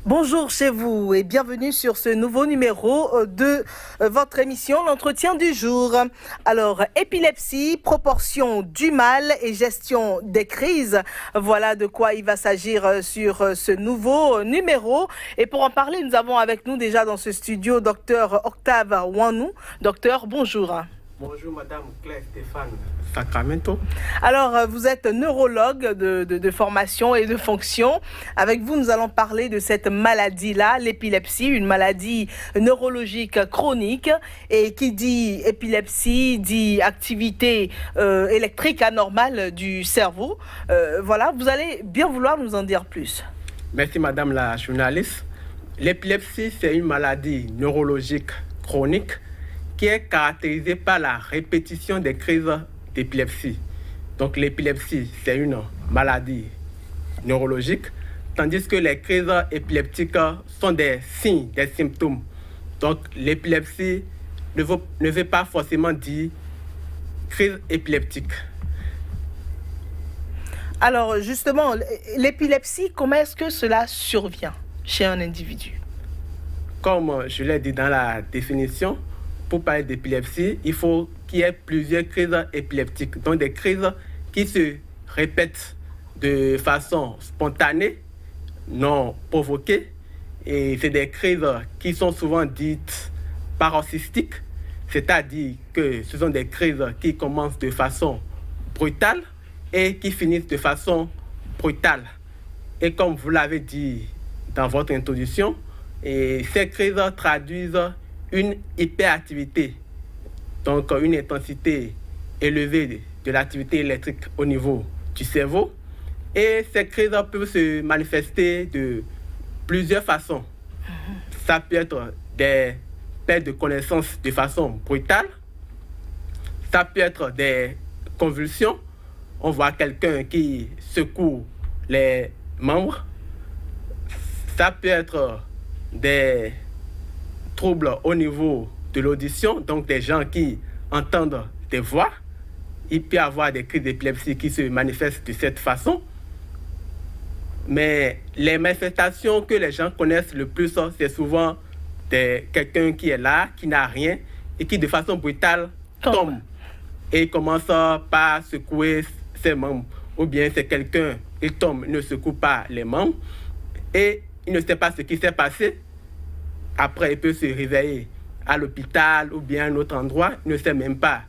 Bonjour chez vous et bienvenue sur ce nouveau numéro de votre émission L'entretien du jour. Alors, épilepsie, proportion du mal et gestion des crises. Voilà de quoi il va s'agir sur ce nouveau numéro. Et pour en parler, nous avons avec nous déjà dans ce studio Dr Octave Ouanou. Docteur, bonjour. Bonjour Madame Claire Stéphane Sacramento. Alors, vous êtes neurologue de formation et de fonction. Avec vous, nous allons parler de cette maladie-là, l'épilepsie, une maladie neurologique chronique. Et qui dit épilepsie, dit activité électrique anormale du cerveau. Voilà, vous allez bien vouloir nous en dire plus. Merci Madame la journaliste. L'épilepsie, c'est une maladie neurologique chronique qui est caractérisée par la répétition des crises d'épilepsie. Donc l'épilepsie, c'est une maladie neurologique, tandis que les crises épileptiques sont des signes, des symptômes. Donc l'épilepsie ne veut pas forcément dire crise épileptique. Alors justement, l'épilepsie, comment est-ce que cela survient chez un individu? Comme je l'ai dit dans la définition, pour parler d'épilepsie, il faut qu'il y ait plusieurs crises épileptiques, donc des crises qui se répètent de façon spontanée, non provoquée, et c'est des crises qui sont souvent dites paroxystiques, c'est-à-dire que ce sont des crises qui commencent de façon brutale et qui finissent de façon brutale. Et comme vous l'avez dit dans votre introduction, et ces crises traduisent une hyperactivité, donc une intensité élevée de l'activité électrique au niveau du cerveau. Et ces crises peuvent se manifester de plusieurs façons. Ça peut être des pertes de connaissance de façon brutale. Ça peut être des convulsions. On voit quelqu'un qui secoue les membres. Ça peut être des troubles au niveau de l'audition, donc des gens qui entendent des voix. Il peut y avoir des crises d'épilepsie qui se manifestent de cette façon. Mais les manifestations que les gens connaissent le plus, c'est souvent quelqu'un qui est là, qui n'a rien, et qui de façon brutale tombe. Et commence par secouer ses membres. Ou bien c'est quelqu'un, il tombe, il ne secoue pas les membres, et il ne sait pas ce qui s'est passé. Après, il peut se réveiller à l'hôpital ou bien à un autre endroit. Il ne sait même pas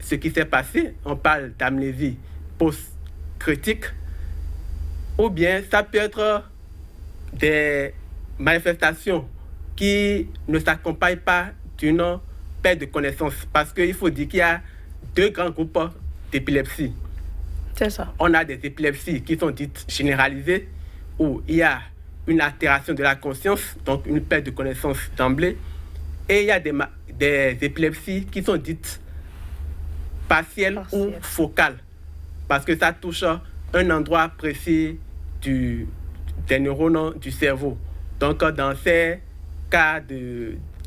ce qui s'est passé. On parle d'amnésie post-critique. Ou bien, ça peut être des manifestations qui ne s'accompagnent pas d'une perte de connaissance. Parce qu'il faut dire qu'il y a deux grands groupes d'épilepsie. C'est ça. On a des épilepsies qui sont dites généralisées, où il y a une altération de la conscience, donc une perte de connaissance d'emblée. Et il y a des épilepsies qui sont dites partielles ou focales, parce que ça touche un endroit précis des neurones du cerveau. Donc dans ces cas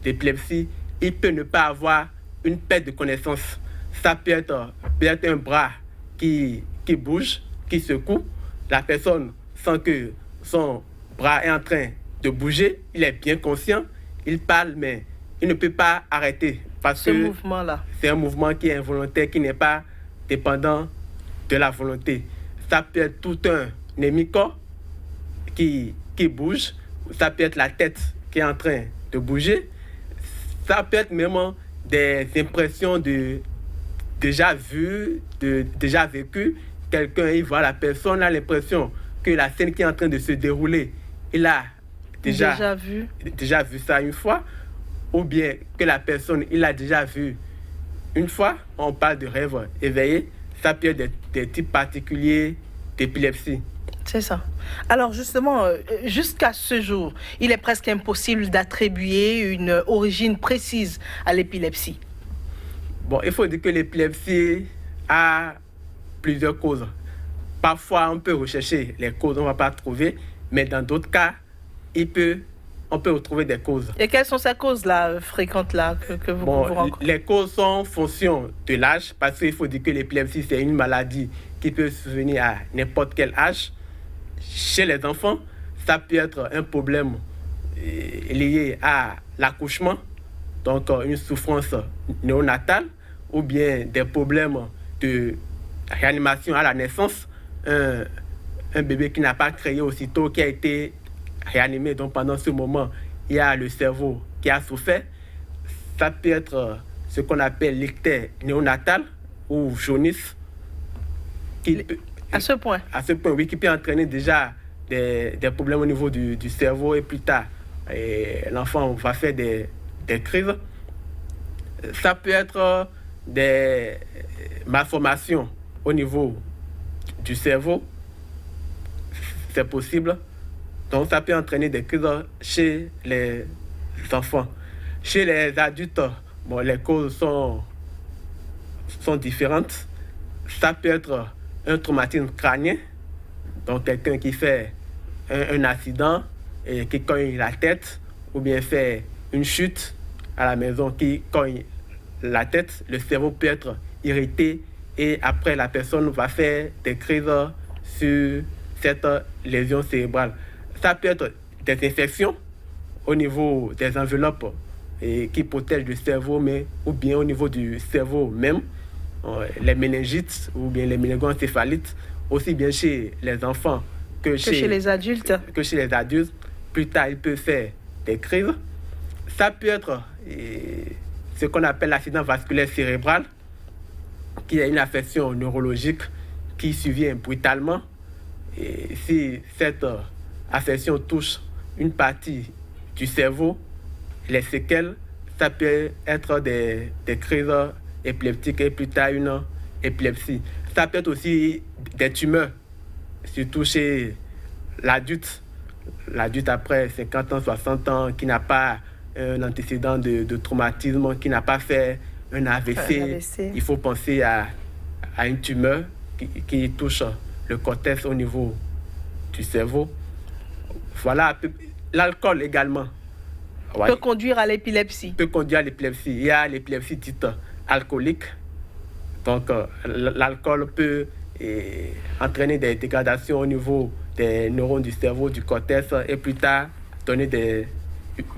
d'épilepsie, il peut ne pas avoir une perte de connaissance. Ça peut être un bras qui bouge, qui secoue. La personne sent que son bras est en train de bouger, il est bien conscient, il parle, mais il ne peut pas arrêter parce que mouvement-là, c'est un mouvement qui est involontaire, qui n'est pas dépendant de la volonté. Ça peut être tout un hémicorps qui bouge, ça peut être la tête qui est en train de bouger, ça peut être même des impressions de déjà vu, de déjà vécu. Quelqu'un, il voit la personne, a l'impression que la scène qui est en train de se dérouler, il a déjà vu ça une fois, ou bien que la personne, il a déjà vu une fois. On parle de rêve éveillé. Ça peut être des types particuliers d'épilepsie. C'est ça. Alors justement, jusqu'à ce jour, il est presque impossible d'attribuer une origine précise à l'épilepsie. Bon, il faut dire que l'épilepsie a plusieurs causes. Parfois, on peut rechercher les causes, on ne va pas trouver, mais dans d'autres cas, on peut retrouver des causes. Et quelles sont ces causes-là, fréquentes-là, que vous rencontrez? Les causes sont en fonction de l'âge, parce qu'il faut dire que l'épilepsie, c'est une maladie qui peut survenir à n'importe quel âge. Chez les enfants, ça peut être un problème liées à l'accouchement, donc une souffrance néonatale, ou bien des problèmes de réanimation à la naissance, un bébé qui n'a pas créé aussitôt, qui a été réanimé, donc pendant ce moment, il y a le cerveau qui a souffert. Ça peut être ce qu'on appelle l'ictère néonatal ou jaunisse. À ce point, Oui, qui peut entraîner déjà des problèmes au niveau du cerveau et plus tard, l'enfant va faire des crises. Ça peut être des malformations au niveau du cerveau, c'est possible. Donc ça peut entraîner des crises chez les enfants. Chez les adultes, bon, les causes sont différentes. Ça peut être un traumatisme crânien, donc quelqu'un qui fait un accident et qui cogne la tête, ou bien fait une chute à la maison qui cogne la tête, le cerveau peut être irrité et après la personne va faire des crises sur cette lésion cérébrale. Ça peut être des infections au niveau des enveloppes qui protègent le cerveau, ou bien au niveau du cerveau même, les méningites ou bien les méningoencéphalites, aussi bien chez les enfants que chez les adultes. Plus tard, il peut faire des crises. Ça peut être ce qu'on appelle l'accident vasculaire cérébral, qui est une affection neurologique qui survient brutalement. Et si cette affection touche une partie du cerveau, les séquelles, ça peut être des crises épileptiques et plus tard une épilepsie. Ça peut être aussi des tumeurs, surtout chez l'adulte après 50 ans, 60 ans, qui n'a pas un antécédent de traumatisme, qui n'a pas fait un AVC. Il faut penser à une tumeur qui touche le cortex au niveau du cerveau. Voilà, l'alcool également. Peut conduire à l'épilepsie. Il y a l'épilepsie dite alcoolique. Donc, l'alcool peut entraîner des dégradations au niveau des neurones du cerveau, du cortex, et plus tard donner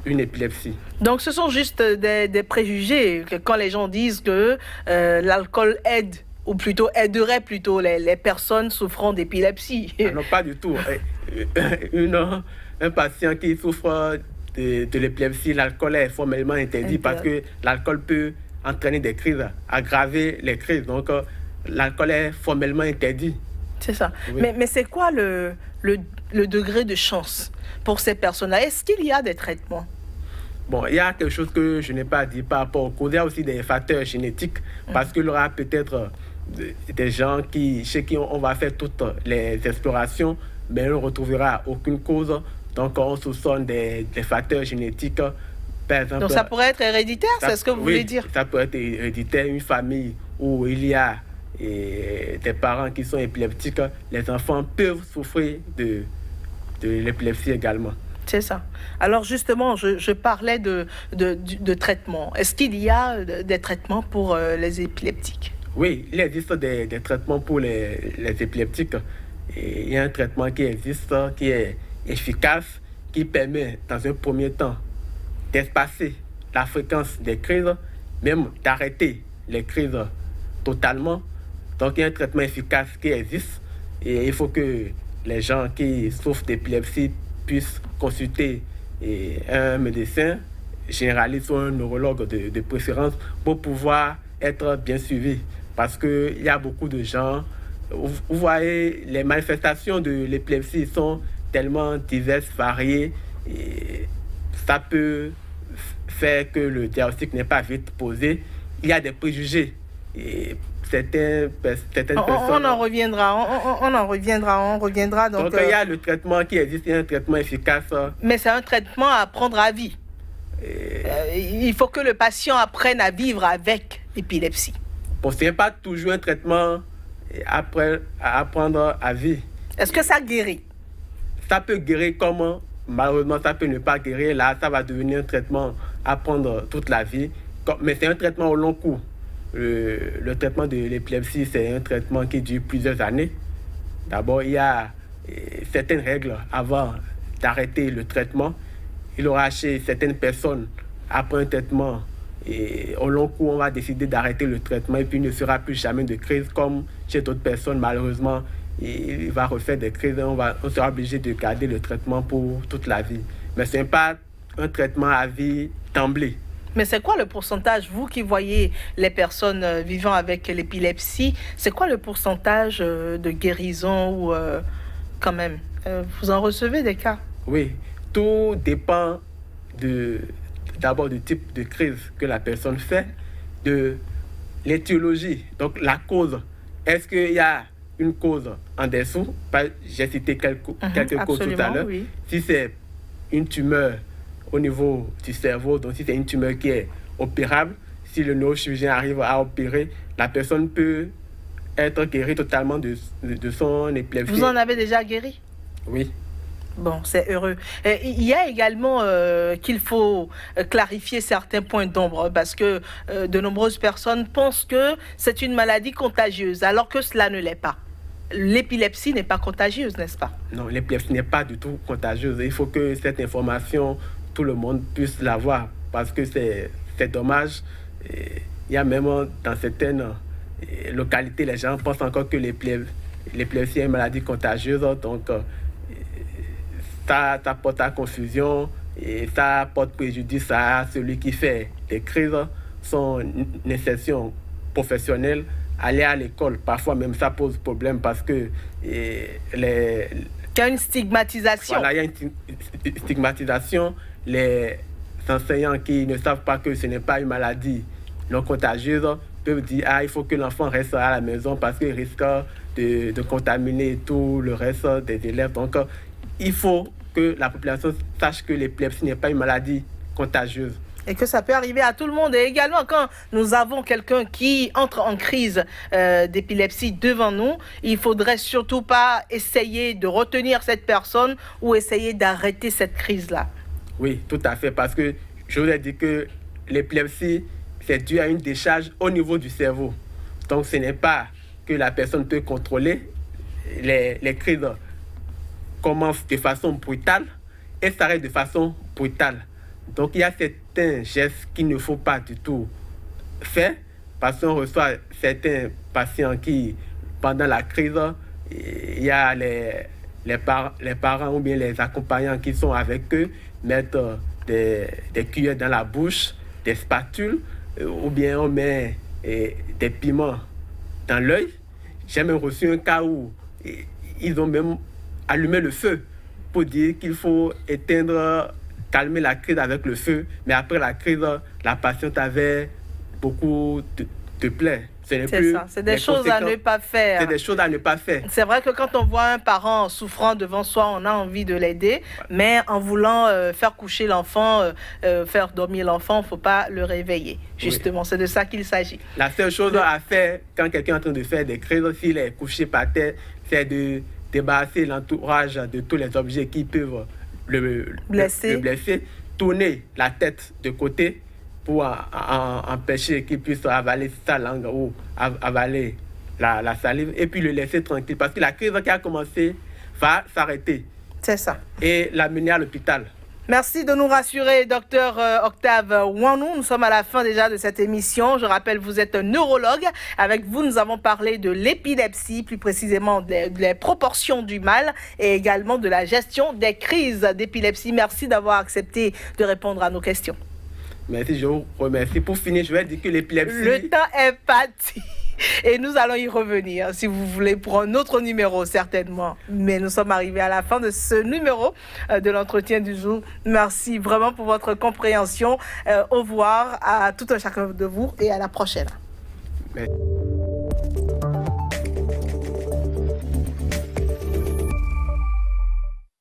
une épilepsie. Donc, ce sont juste des préjugés quand les gens disent que l'alcool aide, ou plutôt aiderait plutôt les personnes souffrant d'épilepsie. Non, pas du tout. Un patient qui souffre de l'épilepsie, l'alcool est formellement interdit parce que l'alcool peut entraîner des crises, aggraver les crises. Donc, l'alcool est formellement interdit. C'est ça. Oui. Mais c'est quoi le degré de chance pour ces personnes-là? Est-ce qu'il y a des traitements? Bon, il y a quelque chose que je n'ai pas dit par rapport aux causes. Il y a aussi des facteurs génétiques parce qu'il y aura peut-être des gens chez qui on va faire toutes les explorations, mais on ne retrouvera aucune cause. Donc, on soupçonne des facteurs génétiques. Par exemple, donc, ça pourrait être héréditaire, c'est ce que vous voulez dire? Ça peut être héréditaire. Une famille où il y a des parents qui sont épileptiques, les enfants peuvent souffrir de l'épilepsie également. C'est ça. Alors, justement, je parlais de traitement. Est-ce qu'il y a des traitements pour les épileptiques? Oui, il existe des traitements pour les épileptiques. Et il y a un traitement qui existe, qui est efficace, qui permet dans un premier temps d'espacer la fréquence des crises, même d'arrêter les crises totalement. Donc il y a un traitement efficace qui existe et il faut que les gens qui souffrent d'épilepsie puissent consulter un médecin généraliste ou un neurologue de préférence pour pouvoir être bien suivis. Parce qu'il y a beaucoup de gens, vous voyez, les manifestations de l'épilepsie sont tellement diverses, variées, et ça peut faire que le diagnostic n'est pas vite posé. Il y a des préjugés. Et certaines personnes... On en reviendra. Donc il y a le traitement qui existe, il y a un traitement efficace. Mais c'est un traitement à prendre à vie. Il faut que le patient apprenne à vivre avec l'épilepsie. Bon, ce n'est pas toujours un traitement à apprendre à vie. Est-ce que ça guérit? Ça peut guérir comme malheureusement ça peut ne pas guérir. Là, ça va devenir un traitement à prendre toute la vie. Mais c'est un traitement au long cours. Le traitement de l'épilepsie, c'est un traitement qui dure plusieurs années. D'abord, il y a certaines règles avant d'arrêter le traitement. il aura chez certaines personnes, après un traitement, et au long cours, on va décider d'arrêter le traitement et puis il ne sera plus jamais de crise comme chez d'autres personnes, malheureusement. Il va refaire des crises et on sera obligé de garder le traitement pour toute la vie. Mais ce n'est pas un traitement à vie d'emblée. Mais c'est quoi le pourcentage, vous qui voyez les personnes vivant avec l'épilepsie, c'est quoi le pourcentage de guérison ou quand même vous en recevez des cas? Oui, tout dépend d'abord du type de crise que la personne fait, de l'étiologie, donc la cause. Est-ce qu'il y a une cause en dessous? J'ai cité quelques causes tout à l'heure. Oui. Si c'est une tumeur au niveau du cerveau, donc si c'est une tumeur qui est opérable, si le neurochirurgien arrive à opérer, la personne peut être guérie totalement de son épilepsie. Vous en avez déjà guéri? Oui. Bon, c'est heureux. Il y a également qu'il faut clarifier certains points d'ombre parce que de nombreuses personnes pensent que c'est une maladie contagieuse alors que cela ne l'est pas. L'épilepsie n'est pas contagieuse, n'est-ce pas? Non, l'épilepsie n'est pas du tout contagieuse. Il faut que cette information, tout le monde puisse l'avoir parce que c'est dommage. Il y a même dans certaines localités, les gens pensent encore que l'épilepsie est une maladie contagieuse. Donc, ça porte à confusion et ça porte préjudice à celui qui fait des crises. Son insertion professionnelle, aller à l'école, parfois même ça pose problème parce que il y a une stigmatisation. Voilà, il y a une stigmatisation. Les enseignants qui ne savent pas que ce n'est pas une maladie non contagieuse peuvent dire il faut que l'enfant reste à la maison parce qu'il risque de contaminer tout le reste des élèves. Donc, il faut que la population sache que l'épilepsie n'est pas une maladie contagieuse. Et que ça peut arriver à tout le monde. Et également, quand nous avons quelqu'un qui entre en crise d'épilepsie devant nous, il ne faudrait surtout pas essayer de retenir cette personne ou essayer d'arrêter cette crise-là. Oui, tout à fait. Parce que je vous ai dit que l'épilepsie, c'est dû à une décharge au niveau du cerveau. Donc, ce n'est pas que la personne peut contrôler. Les crises commencent de façon brutale et s'arrêtent de façon brutale. Donc, il y a certains gestes qu'il ne faut pas du tout faire parce qu'on reçoit certains patients qui, pendant la crise, il y a les parents ou bien les accompagnants qui sont avec eux, mettent des cuillères dans la bouche, des spatules, ou bien on met des piments dans l'œil. J'ai même reçu un cas où ils ont même allumé le feu pour dire qu'il faut calmer la crise avec le feu. Mais après la crise, la patiente avait beaucoup de plaies. C'est ça, c'est des choses à ne pas faire. C'est des choses à ne pas faire. C'est vrai que quand on voit un parent souffrant devant soi, on a envie de l'aider, mais en voulant faire coucher l'enfant, faire dormir l'enfant, il ne faut pas le réveiller. Justement, oui. C'est de ça qu'il s'agit. La seule chose à faire quand quelqu'un est en train de faire des crises, s'il est couché par terre, c'est de débarrasser l'entourage de tous les objets qui peuvent le blesser, tourner la tête de côté pour empêcher qu'il puisse avaler sa langue ou avaler la salive et puis le laisser tranquille parce que la crise qui a commencé va s'arrêter. C'est ça. Et l'amener à l'hôpital. Merci de nous rassurer, docteur Octave Ouanou. Nous sommes à la fin déjà de cette émission. Je rappelle, vous êtes un neurologue. Avec vous, nous avons parlé de l'épilepsie, plus précisément des proportions du mal et également de la gestion des crises d'épilepsie. Merci d'avoir accepté de répondre à nos questions. Merci, je vous remercie. Pour finir, je vais dire que l'épilepsie... Le temps est parti. Et nous allons y revenir, si vous voulez, pour un autre numéro, certainement. Mais nous sommes arrivés à la fin de ce numéro de l'entretien du jour. Merci vraiment pour votre compréhension. Au revoir à tout un chacun de vous et à la prochaine. Merci.